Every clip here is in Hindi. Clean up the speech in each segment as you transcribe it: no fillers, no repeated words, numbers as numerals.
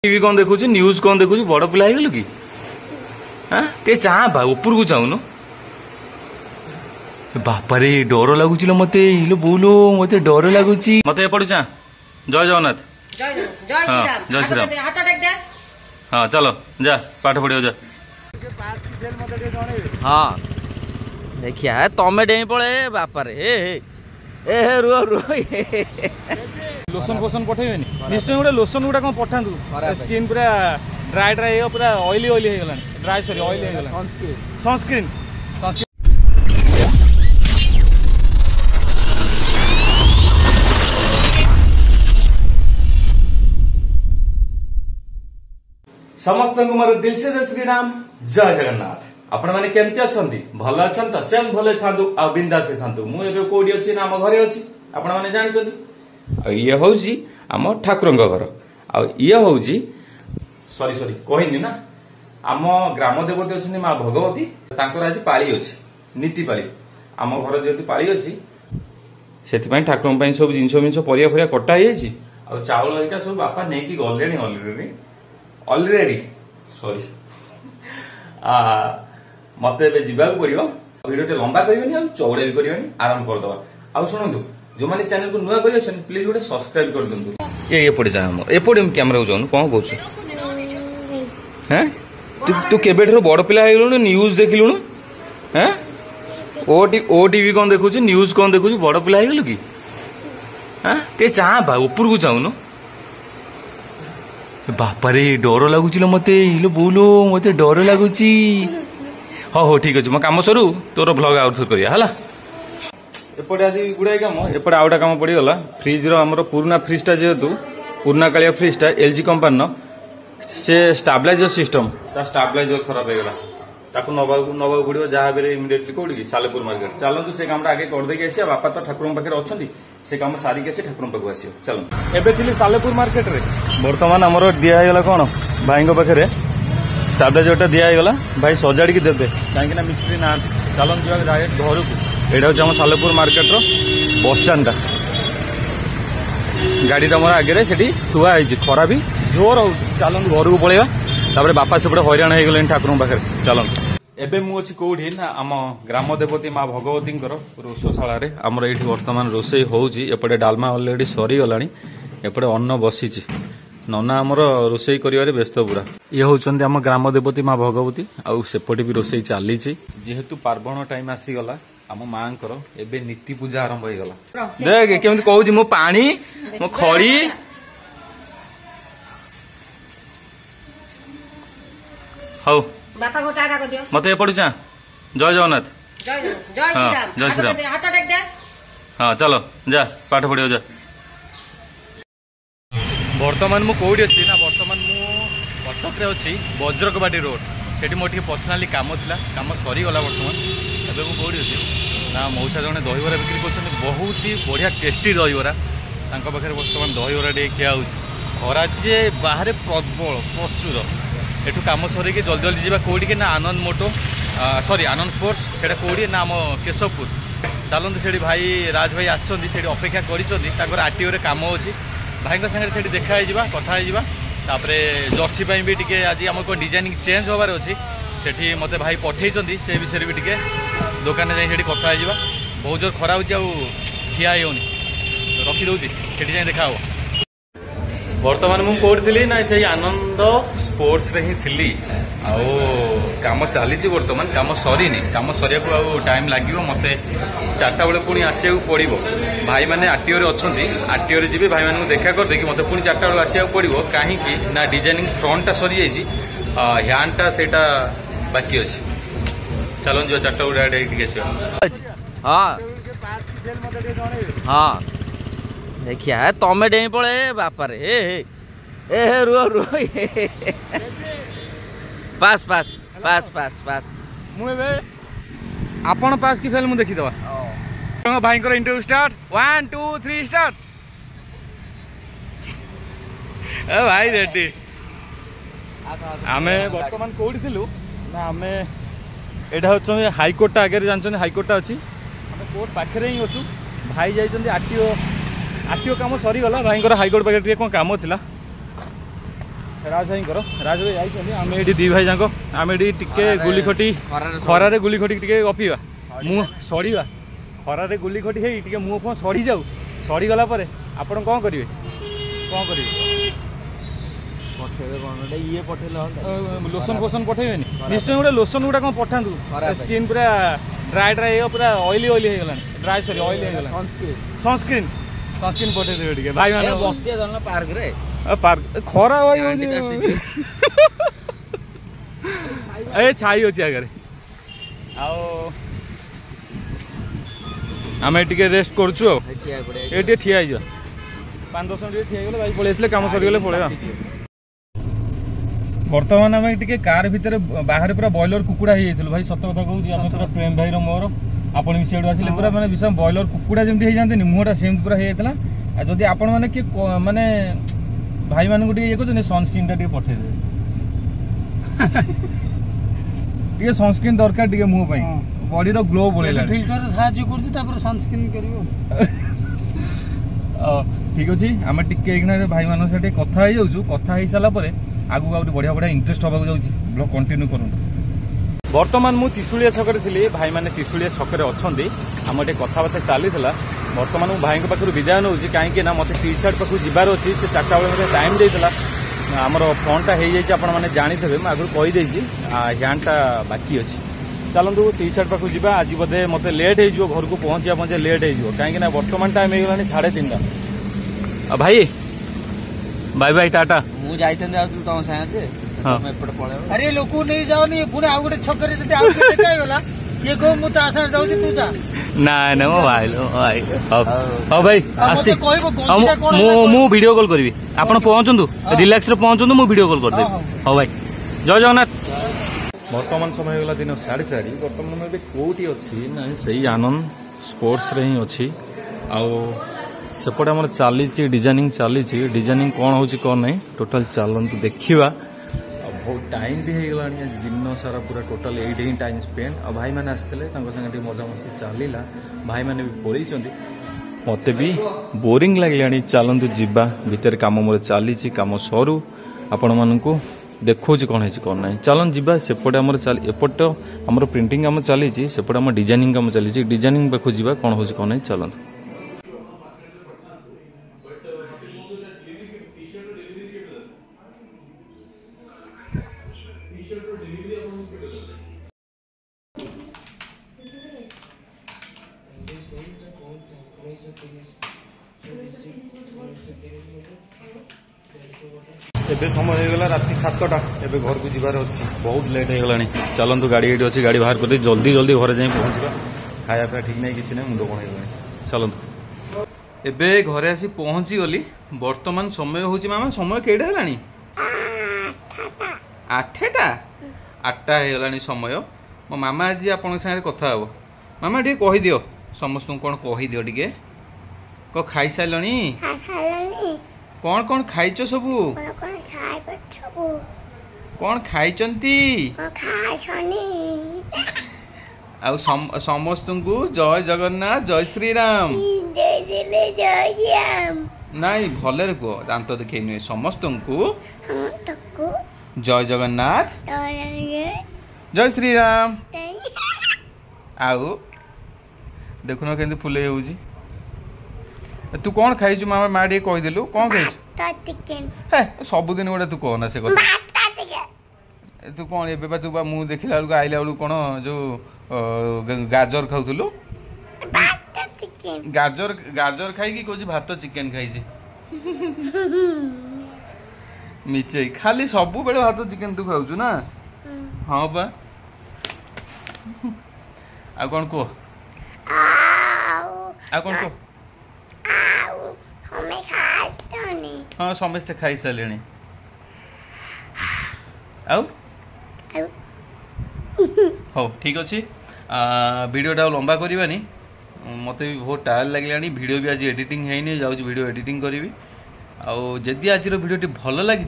टीवी कौन देखु न्यूज कौन देखु बड़ पिला हो कि हाँ टे चाह बा ऊपर को चाहून बापारे डर लगुच मत बोलो मत डर लगुच मत एपट चाह जय जगन्नाथ हाँ जय श्री राम हाँ चलो जा पाठ पढ़ियो जा हाँ देखिया तमें डेई पड़े बापारे ए रुह रुह लोशन फोसन पठेबेनी निश्चय गोटे लोशन गुटा कौन पठा स्किन पूरा ड्राई ड्राई पूरा ऑयली ऑयली हो गला ड्राई सॉरी ऑयली हो गला सनस्क्रीन समस्त मोर दिल से जय श्री राम जय जगन्नाथ आपण माने केमती अछंती भल अछन त सेम भले थांतु आ बिंदास थांतु मु एबे कोडी अछि ना हम घरे अछि आपण माने जानि छथि ये हूँ आम ठाकुर घर ये हूँ सॉरी सॉरी कहनी ना आम ग्राम देवती अच्छी माँ भगवती आज पाली अच्छी नीति पाली आम घर जेहतु पाली अच्छी से ठाकुर सब जिनस मिनस परिया फरिया कटा हो चाउल हरिका सब बापा नहीं गले ऑलरेडी सॉरी मत जावाक पड़ो भिडियो लंबा करनी चौड़ा भी करनी आरंभ करदे आ शुणु जो मैंने चैनल को नुआ कर प्लीज गोटे सब्सक्राइब कर दिंतु ये एपटे जाम एपटे कैमेरा जाऊन कौन कौन हैं तू केबेठर बड़ पिला हो न्यूज देखिलुणु हैं ओटीवी कौन देखु न्यूज कौन देखु बड़ पिला हो कि हाँ टे चाह बा ऊपर को चाहून बापारे डर लगुच मत बोलो मत डर लगुच हाँ हो ठीक अच्छे मो कम सरू तोर ब्लॉग आउट करिया है एपटे आज गुड़ाई कम एपटे आउटा कम पड़गला फ्रिज आमर पुराना फ्रिजटा जेहेतु पुराना कालिया फ्रिजटा एलजी कंपानी से स्टाब्लाइजर सिस्टम स्टाब्लाइजर खराब होगा ताकू नवा पड़ो जहाँ भी इमिडिएटली कौटी कि सालेपुर मार्केट चलतु से काम आगे करदेकी आसिया बापा तो ठाकुर पाखे अच्छा से काम सारिक आसी ठाकुर पाक आस चलो एबे थी सालेपुर मार्केट रे बर्तमान आमर दिगला कौन भाई पाखे स्टाब्लाइजर दिगला भाई सजाड़ी देते कहीं मिस्त्री ना चलन जा डायरेक्ट घर को यहाँ हूँ सालेपुर मार्केट बस स्टाण्ड गाड़ी मोर आगे से थुआ खरा भी जोर हो चलते घर को पलैया बापा सेपटे हैरान हो गले ठाकुर पाखे चलते एबे मु अच्छी कौटी ना आम ग्राम देवती माँ भगवती रोषशाला आमर ये बर्तमान रोषे होपटे डालमा अलरेडी सरीगला एपटे अन्न बसी नना आमर रोषे कर व्यस्त पूरा ये हूँ आम ग्राम देवती माँ भगवती आउपटे भी रोषे चली जेहेतु पार्वण टाइम आसीगला आम माँ एबे नीति पूजा आरंभ हो गला देख केमती कहूँ मो पानी मो खड़ी हौ मत एपट चाह जय जगन्नाथ हाँ जय श्री राम हाँ चलो जा पाठ पढ़ियो जा बर्तमान मु कौटी अच्छी ना बर्तमान मु कटक अच्छी वज्रकबाटी रोड से मोटे पर्सनाली कम था कम सरीगला बर्तमान एबे मु कौटी अच्छी ना मौसा जड़े दहीबरा बिक्री कर बहुत ही बढ़िया टेस्टी दहीबरा पाखे बर्तमान दहीबरा टे खिया खरा जे बाहर प्रबल प्रचुर एठू कम सर जल्दी जल्दी जावा कौटी ना आनंद मोटो सॉरी आनंद स्पोर्ट्स से कौटी ना आम केशवपुर चलते से भाई राज भाई आसछन्ती अपेक्षा कर आरटीओ कम अच्छी भाई सागर से देखा कथा तापर जर्सी भी टी आज आम को डिजाइनिंग चेंज होबार अच्छी से मत भाई पठे से विषय भी टी दुकान जाए कथा बहुत जोर खरा ठिया होनी रखीदे से देखा बर्तमान मुझे कौट थी ना से आनंद स्पोर्ट्स रे ही थी काम चली बर्तमान काम सरीनी काम सरिया को टाइम लगे मत 4टा बेले पुणी आसा पड़ो भाई मैंने आरटीओ अच्छा आरटीओ जी भाई मैंने देखा करदे मत पुणी 4टा बेले आसा पड़ो कहीं ना डिजाइनिंग फ्रंटा सरी ह्यांडटा से बाकी अच्छी चलो जो 4टा बेले हाँ हाँ देखिया तमें डेई पड़े बापारे ए रुह रुह पास पास पास पास पास मुझे आपण पास की फेल मुझे देखीदवा भाई इंटरव्यू स्टार्ट 1 2 3 स्टार्ट भाई रेडी आमे बर्तमान कौटी थिलु ना आमे एटा होचो हाईकोर्ट आगे जानछन हाईकोर्ट अच्छी आमे कोर्ट पाखे ही अच्छु भाई जाइछन आरटीओ काम सरीगला भाई हाईकोर्ट पाखे कौन काम था राज भाई राज भाई आई आम ये दी भाई जाक आम ये टिके गुली खटी खरारे गुली खटी टिके गपिवा मुँह सड़ीवा खरारे गुली खटी है टिके मुँह फुह सड़ी जाऊ सड़ी गला पर आपण कौन करेंगे कौन करेंगे ये पठेल लोसन फोसन पठेबेनि निश्चय गोटे लोसन गुटा कौन पठातु स्किन पूरा ड्राई ड्राई पूरा ऑयली ऑयली हो गलानी ड्राई सॉरी ऑयली हो गलानी सनस्क्रीन सनस्क्रीन पठे देबे टिके भाई माने बसिया जन पार्क रे पार्क खरा भाई ए छाई अछि आगे आओ आमे टिके रेस्ट करछु ए टिके ठिया आइजो 5-10 मिनिट ठिया गेले भाई पळे आसले काम सरी गेले पळेवा बर्तमान आम टे कार भितर बाहर पूरा बॉयलर कुकुड़ा हो जाइए भाई सत कथा कहूँ आम पूरा प्रेम भाई मोर आपण भी सीआड़ आसिले पूरा माने विषय बॉयलर कुकुड़ा जमी जाते मुहटा सेमती पूरा हो जाता जदि आपण मैंने किए माने भाई मानक ये कहते सनस्क्रीन टा पठेदे टे सनस्क्रीन दरकार टे मुँह बॉडी ग्लो बढ़ेगा फिल्टर साहाय्य कर सनस्क्रीन कर ठीक अच्छे आम टे भाई मान से कथा हो कथा हो सारापर आगू आगे बढ़िया बढ़िया इंटरेस्ट होगा जाऊँगी ब्लॉग कंटिन्यू करूँ बर्तमान मु त्रिशूलिया छक थी भाई मैंने त्रिशूलिया छक अच्छा आम टे कथबार्ता चली बर्तमान मु भाई पाखु विदाय नौ कहीं मत टी सार्ट पाखु जबार अच्छी से 4टा बेले टाइम देता आमर फंडा हो जाए आपने जानीथे मैं आगुरी कहीदे ह्यांडटा बाकी अच्छी चलतु टी सार्ट पाखु जा आज बोधे मत लेट हो घर को पहुँचा पहुँचे लेट हो कहीं बर्तमान टाइम हो गला 3:30 भाई बाय बाय टाटा मु जाइतन तुम साथे एपटे पळे अरे लोक नहीं जाओनी पुणे आ गोटे छकरे जते आ गोटे देखाई गला ये को मु ता साथ जाउची तू जा ना ना मो भाई हां भाई आसी कहबो मु वीडियो कॉल करबी आपण पहुंचंदु रिलैक्स रे पहुंचंदु मु वीडियो कॉल कर देबी हां भाई जय जगन्नाथ वर्तमान समय होगा दिन 4:30 वर्तमान में कोटी अच्छी ना सही आनंद स्पोर्ट्स रे ही अच्छी आउ सेपटे आम चली डिजाइनिंग चली डिजाइनिंग कौन हो कौन नहीं टोटाल चलतु देखा बहुत टाइम भी हो गला दिन सारा पूरा टोटाल ये ही टाइम स्पेंड आ भाई मैंने आसते संगे मजामस्ती चलला भाई मैंने भी पड़े मत भी बोरिंग लगे चलतु जीवा भितर कम मोर चली कम सरू आपण मानक देखो कौन है कौन ना चलन जीवा सेपटे आम एपट आम प्रिंटिंग कम चली सेपटे आम डिजाइनिंग कम चली डिजाइनिंग पाखु जा कौन हो कौन नहीं चलतु एबे समय हो गला राति 7टा एबे घर को जीवार अच्छी बहुत लेट हो गलानी चलतु गाड़ी ये अच्छी गाड़ी बाहर कर जल्दी जल्दी घर जाए पहुँचा खाया पिया ठीक नहीं किसी नहीं मुंड कौन हो चलतु एबे घरे आसी पहुँची गली वर्तमान समय हूँ मामा समय केटा है 8टा 8टा हो गलानी समय मो मामा आज आपन साथ कथा हे मामा टे कहीदि समस्त कौन कहीदि टे क खाई सारे कौन कौन खाइच सबू कौन खाइचंती आउ समस्त को जय जगन्नाथ जय श्री राम नाई भले कह दांत देखे नुहे समस्त को जय जगन्नाथ जय श्री राम आउ देखुन के फुले हो तू कौन खाइଛୁ मामा माँ टे कहीदेलु कौन खाइछु सबुदिन गोटे तू कहना से कथा तू कौन ए तू मुँह देखला बेलू आइला बेलू कौन जो गाजर खाऊलु गाजर गाजर खाई कौच भात चिकेन खाई मिचे खाली सब बेले भात चिकेन तू खाऊ ना हाँ बा आ कौन कह आ कौन कह हाँ समस्ते खाई सारे हो ठीक अच्छे वीडियोटा लंबा करवानी मत भी बहुत टायर लगे वीडियो भी आज एडिटिंग है जाऊँ वीडियो एडिटिंग करी आदि आज वीडियो भल लगी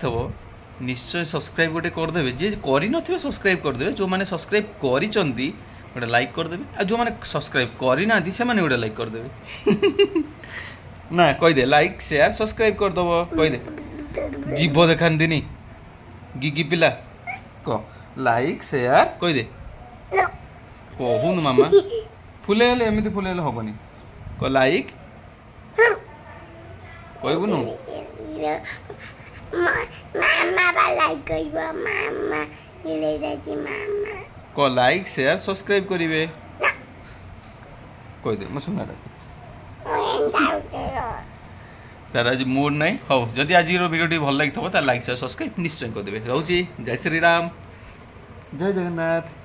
निश्चय सब्सक्राइब गोटे करदे जे कर सब्सक्राइब करदे जो मैंने सब्सक्राइब कर गोटे लाइक करदे आ जो मैंने सब्सक्राइब करना से गोटे लाइक करदे ना कहीदे लाइक शेयर सब्सक्राइब करदब कहीदे जीव देखानी गिगी पिला कह लाइक शेयर कही दे कहून मामा फुले हेले एमती फुले हेले हबनी कह लाइक कहबुनु मामा बा लाइक कइबो मामा इले जाती मामा कह लाइक शेयर सब्सक्राइब करिवे कह दे म सुना तार आज मूड नहीं हो जदि आज वीडियो भल लगी तो लाइक शेयर सब्सक्राइब निश्चय कर देवे रोची जय श्री राम जय जगन्नाथ।